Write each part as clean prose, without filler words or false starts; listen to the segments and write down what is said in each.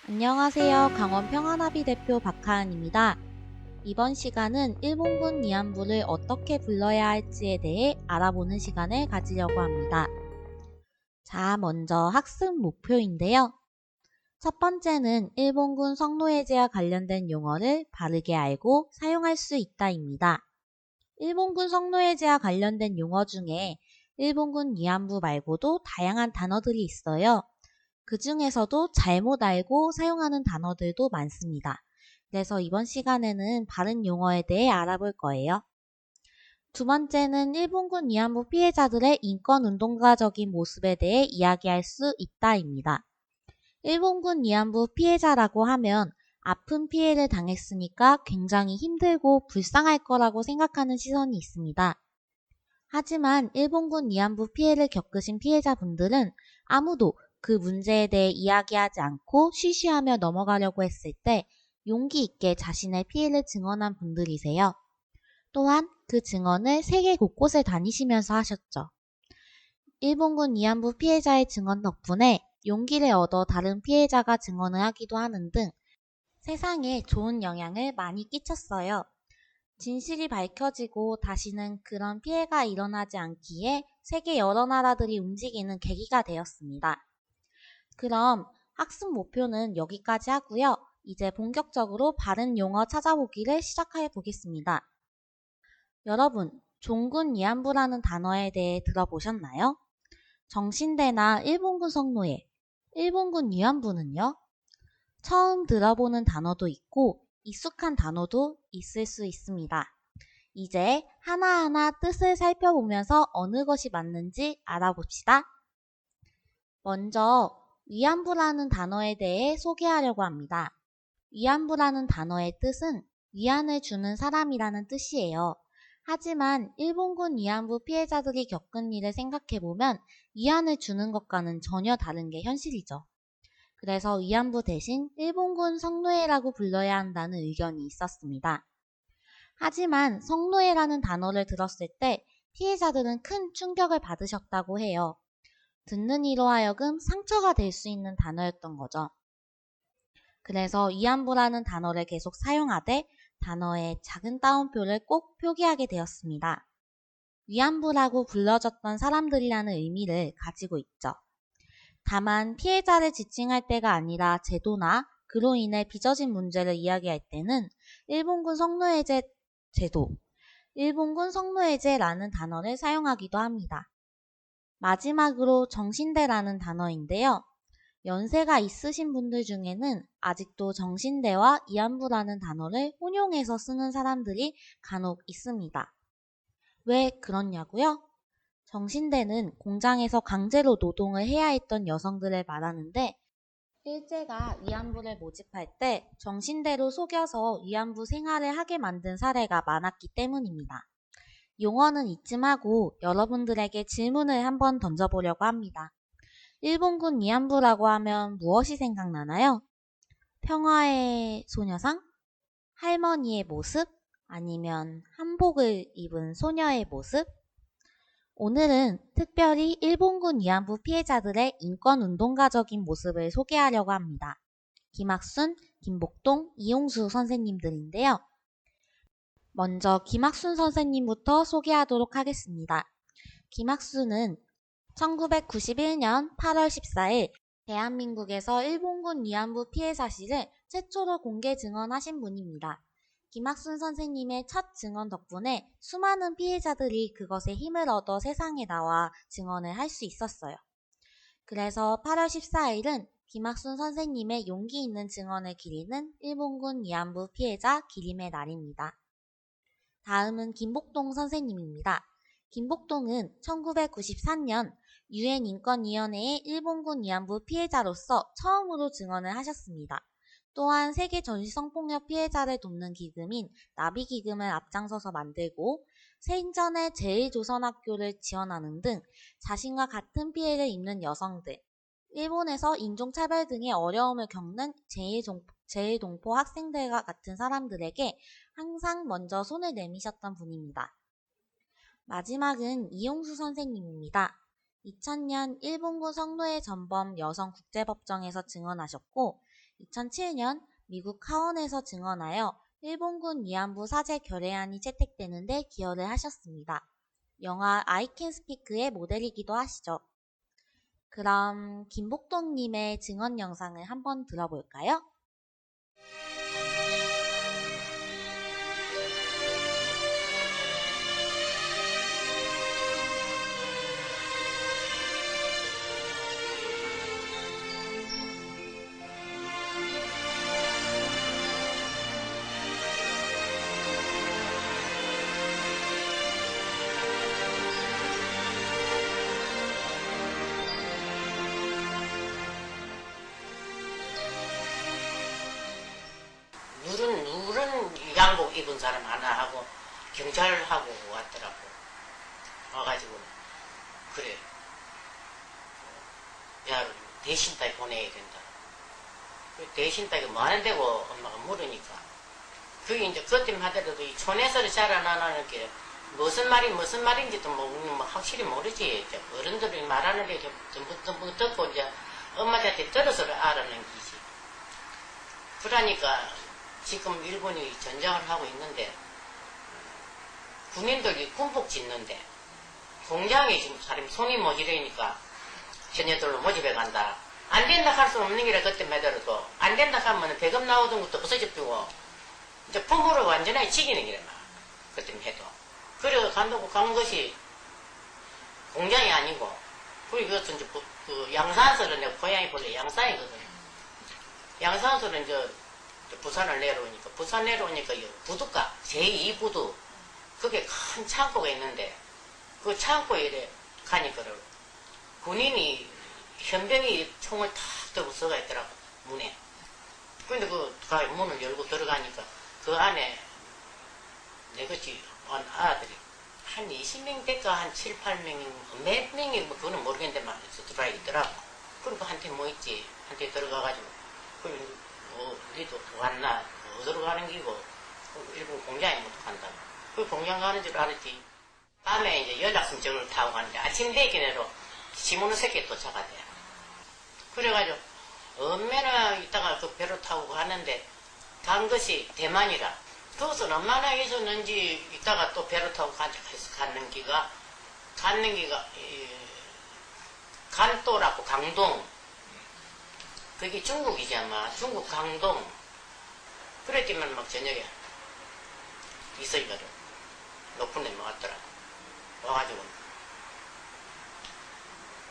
안녕하세요. 강원 평화나비 대표 박하은입니다. 이번 시간은 일본군 위안부를 어떻게 불러야 할지에 대해 알아보는 시간을 가지려고 합니다. 자, 먼저 학습 목표인데요. 첫 번째는 일본군 성노예제와 관련된 용어를 바르게 알고 사용할 수 있다입니다. 일본군 성노예제와 관련된 용어 중에 일본군 위안부 말고도 다양한 단어들이 있어요. 그 중에서도 잘못 알고 사용하는 단어들도 많습니다. 그래서 이번 시간에는 바른 용어에 대해 알아볼 거예요. 두 번째는 일본군 위안부 피해자들의 인권운동가적인 모습에 대해 이야기할 수 있다입니다. 일본군 위안부 피해자라고 하면 아픈 피해를 당했으니까 굉장히 힘들고 불쌍할 거라고 생각하는 시선이 있습니다. 하지만 일본군 위안부 피해를 겪으신 피해자분들은 아무도 그 문제에 대해 이야기하지 않고 쉬쉬하며 넘어가려고 했을 때 용기 있게 자신의 피해를 증언한 분들이세요. 또한 그 증언을 세계 곳곳에 다니시면서 하셨죠. 일본군 위안부 피해자의 증언 덕분에 용기를 얻어 다른 피해자가 증언을 하기도 하는 등 세상에 좋은 영향을 많이 끼쳤어요. 진실이 밝혀지고 다시는 그런 피해가 일어나지 않기에 세계 여러 나라들이 움직이는 계기가 되었습니다. 그럼 학습 목표는 여기까지 하고요. 이제 본격적으로 바른 용어 찾아보기를 시작해 보겠습니다. 여러분, 종군 위안부라는 단어에 대해 들어보셨나요? 정신대나 일본군 성노예, 일본군 위안부는요? 처음 들어보는 단어도 있고 익숙한 단어도 있을 수 있습니다. 이제 하나하나 뜻을 살펴보면서 어느 것이 맞는지 알아봅시다. 먼저 위안부라는 단어에 대해 소개하려고 합니다. 위안부라는 단어의 뜻은 위안을 주는 사람이라는 뜻이에요. 하지만 일본군 위안부 피해자들이 겪은 일을 생각해보면 위안을 주는 것과는 전혀 다른 게 현실이죠. 그래서 위안부 대신 일본군 성노예라고 불러야 한다는 의견이 있었습니다. 하지만 성노예라는 단어를 들었을 때 피해자들은 큰 충격을 받으셨다고 해요. 듣는 이로 하여금 상처가 될 수 있는 단어였던 거죠. 그래서 위안부라는 단어를 계속 사용하되 단어의 작은 따옴표를 꼭 표기하게 되었습니다. 위안부라고 불러졌던 사람들이라는 의미를 가지고 있죠. 다만 피해자를 지칭할 때가 아니라 제도나 그로 인해 빚어진 문제를 이야기할 때는 일본군 성노예제 제도, 일본군 성노예제라는 단어를 사용하기도 합니다. 마지막으로 정신대라는 단어인데요. 연세가 있으신 분들 중에는 아직도 정신대와 위안부라는 단어를 혼용해서 쓰는 사람들이 간혹 있습니다. 왜 그러냐고요? 정신대는 공장에서 강제로 노동을 해야 했던 여성들을 말하는데 일제가 위안부를 모집할 때 정신대로 속여서 위안부 생활을 하게 만든 사례가 많았기 때문입니다. 용어는 이쯤 하고 여러분들에게 질문을 한번 던져보려고 합니다. 일본군 위안부라고 하면 무엇이 생각나나요? 평화의 소녀상? 할머니의 모습? 아니면 한복을 입은 소녀의 모습? 오늘은 특별히 일본군 위안부 피해자들의 인권운동가적인 모습을 소개하려고 합니다. 김학순, 김복동, 이용수 선생님들인데요. 먼저 김학순 선생님부터 소개하도록 하겠습니다. 김학순은 1991년 8월 14일 대한민국에서 일본군 위안부 피해 사실을 최초로 공개 증언하신 분입니다. 김학순 선생님의 첫 증언 덕분에 수많은 피해자들이 그것에 힘을 얻어 세상에 나와 증언을 할 수 있었어요. 그래서 8월 14일은 김학순 선생님의 용기 있는 증언을 기리는 일본군 위안부 피해자 기림의 날입니다. 다음은 김복동 선생님입니다. 김복동은 1993년 유엔 인권위원회의 일본군 위안부 피해자로서 처음으로 증언을 하셨습니다. 또한 세계 전시성폭력 피해자를 돕는 기금인 나비기금을 앞장서서 만들고 생전에 제1조선학교를 지원하는 등 자신과 같은 피해를 입는 여성들, 일본에서 인종차별 등의 어려움을 겪는 제1동포 학생들과 같은 사람들에게 항상 먼저 손을 내미셨던 분입니다. 마지막은 이용수 선생님입니다. 2000년 일본군 성노예 전범 여성국제법정에서 증언하셨고 2007년 미국 하원에서 증언하여 일본군 위안부 사제 결의안이 채택되는 데 기여를 하셨습니다. 영화 I Can Speak의 모델이기도 하시죠. 그럼 김복동님의 증언 영상을 한번 들어볼까요? 누른 양복 입은 사람 하나 하고 경찰하고 왔더라고. 와가지고 그래, 야 대신 딸 보내야 된다. 대신 딸이 뭐 하는 데고 엄마가 물으니까 그게 이제 그때만 하더라도 이 촌에서 자라나는 게 무슨 말인지도 뭐 확실히 모르지. 이제 어른들이 말하는 게 전부 듣고 이제 엄마한테 들어서 알아낸 기지. 그러니까 지금 일본이 전쟁을 하고 있는데 군인들이 군복 짓는데 공장에 지금 사람이 손이 모자라니까 전혀들로 모집해 간다. 안 된다 할 수 없는 게라 그때 매달아도 안 된다 하면 배급 나오던 것도 없어집고 이제 부모를 완전히 지기는 게라 그때 해도 그래 간다고 간 것이 공장이 아니고 그리고 이것은 이제 그 양산서를 내가 고향이 본래 양산이거든. 양산서는 이제 부산을 내려오니까 부산 내려오니까 부두가 제2부두 그게 큰 창고가 있는데 그 창고에 이래 가니까 군인이 현병이 총을 탁 들고 서가 있더라고 문에. 근데 그 문을 열고 들어가니까 그 안에 내것이 온 아들이 한 20명 될까 한 7, 8명 몇 명이 뭐 그거는 모르겠는데 막 들어와 있더라고. 그리고 한테 뭐 있지 한테 들어가가지고 그리고 니도 왔나? 어디로 가는 기고? 일본 공장에 못 간다. 그 공장 가는 줄 알았지. 밤에 이제 연락선적을 타고 가는데 아침 대기내로 시모노세키에 도착하대. 그래가지고 얼마나 있다가 그 배로 타고 가는데 간 것이 대만이라. 그것은 얼마나 있었는지 이따가 또 배로 타고 갔는 기가 간도라고 강동. 그게 중국이지 아마. 중국 강동. 그랬지만 막 저녁에 있어있거든. 높은 데 왔더라고. 와가지고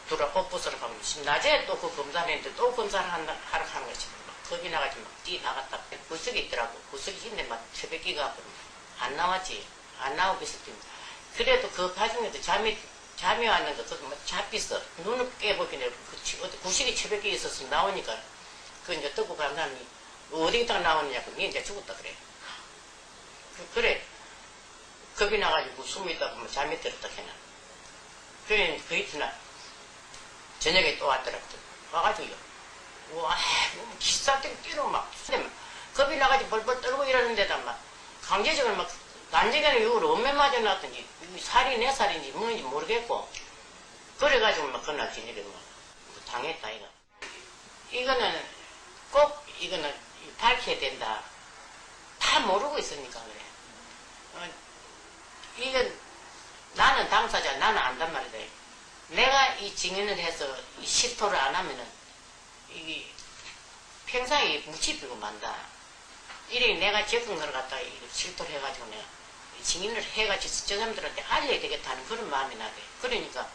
둘아 꽃부스를 가면 낮에 또 그 검사를 했는데 또 검사를 하러 가는 거지. 막 겁이 나가지고 막 뛰어나갔다. 구석이 있더라고. 구석이 있는데 막 새벽기가 안 나왔지. 안 나오고 있었더니 그래도 그 과정에도 잠이 왔는데 그거 막 잡혔어. 눈을 깨보기는 구석이 새벽기에 있었으면 나오니까 그 이제 뜨고 간 사람이 어디다가 나오느냐고 니 이제 죽었다 그래. 그래. 겁이 나가지고 숨이 있다 보면 잠이 들었다 해나. 그래 그 이튿날 저녁에 또 왔더라고. 와가지고요. 와, 기사땡 뛰노 막. 겁이 나가지고 벌벌 떨고 이러는 데다 막 강제적으로 막 난쟁이는 이후로 엄매 맞아 놨더니 살이 내 살인지 뭔지 모르겠고 그래가지고 막 그날 저녁에 막 당했다 이거. 이거는 꼭 이거는 밝혀야 된다. 다 모르고 있으니까 그래. 이건 나는 당사자 나는 안단 말이다. 내가 이 증인을 해서 이 실토를 안 하면은 이게 평생에 묻히비고 만다. 이래 내가 적은 걸 갖다가 실토를 해가지고 내가 증인을 해가지고 저 사람들한테 알려야 되겠다는 그런 마음이 나대. 그러니까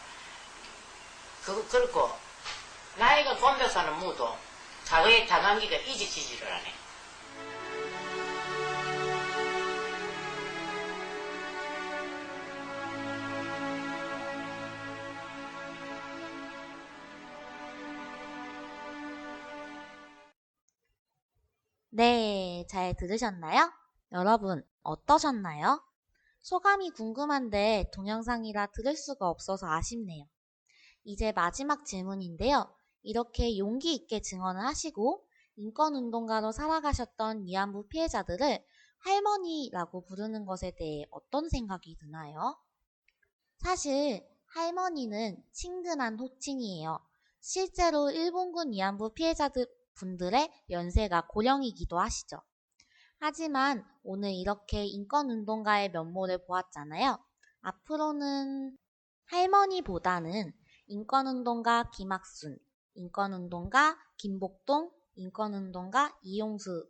그렇고 나이가 곤벽 사는 무도 과거에 당한 기가 잊어지지를 않아. 네, 잘 들으셨나요? 여러분, 어떠셨나요? 소감이 궁금한데 동영상이라 들을 수가 없어서 아쉽네요. 이제 마지막 질문인데요. 이렇게 용기 있게 증언을 하시고 인권운동가로 살아가셨던 위안부 피해자들을 할머니라고 부르는 것에 대해 어떤 생각이 드나요? 사실 할머니는 친근한 호칭이에요. 실제로 일본군 위안부 분들의 연세가 고령이기도 하시죠. 하지만 오늘 이렇게 인권운동가의 면모를 보았잖아요. 앞으로는 할머니보다는 인권운동가 김학순, 인권운동가 김복동, 인권운동가 이용수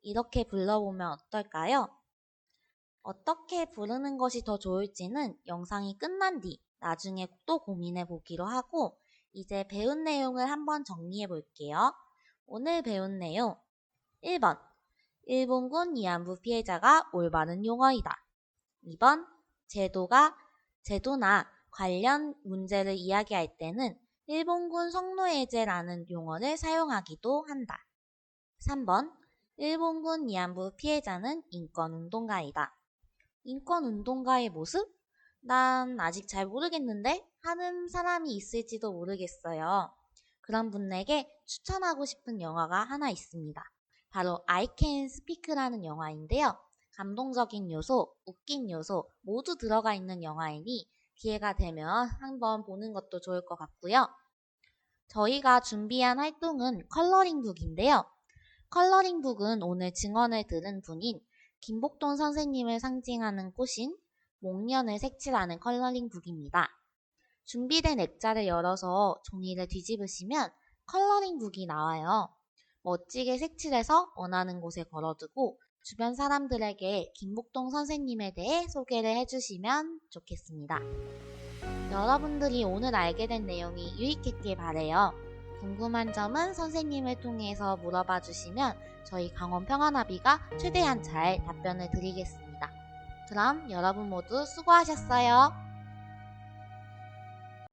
이렇게 불러보면 어떨까요? 어떻게 부르는 것이 더 좋을지는 영상이 끝난 뒤 나중에 또 고민해 보기로 하고 이제 배운 내용을 한번 정리해 볼게요. 오늘 배운 내용 1번 일본군 위안부 피해자가 올바른 용어이다. 2번 제도나 관련 문제를 이야기할 때는 일본군 성노예제라는 용어를 사용하기도 한다. 3번 일본군 위안부 피해자는 인권운동가이다. 인권운동가의 모습? 난 아직 잘 모르겠는데 하는 사람이 있을지도 모르겠어요. 그런 분에게 추천하고 싶은 영화가 하나 있습니다. 바로 I Can Speak라는 영화인데요. 감동적인 요소, 웃긴 요소 모두 들어가 있는 영화이니 기회가 되면 한번 보는 것도 좋을 것 같고요. 저희가 준비한 활동은 컬러링북인데요. 컬러링북은 오늘 증언을 들은 분인 김복동 선생님을 상징하는 꽃인 목련을 색칠하는 컬러링북입니다. 준비된 액자를 열어서 종이를 뒤집으시면 컬러링북이 나와요. 멋지게 색칠해서 원하는 곳에 걸어두고 주변 사람들에게 김복동 선생님에 대해 소개를 해주시면 좋겠습니다. 여러분들이 오늘 알게 된 내용이 유익했길 바래요. 궁금한 점은 선생님을 통해서 물어봐 주시면 저희 강원평화나비가 최대한 잘 답변을 드리겠습니다. 그럼 여러분 모두 수고하셨어요.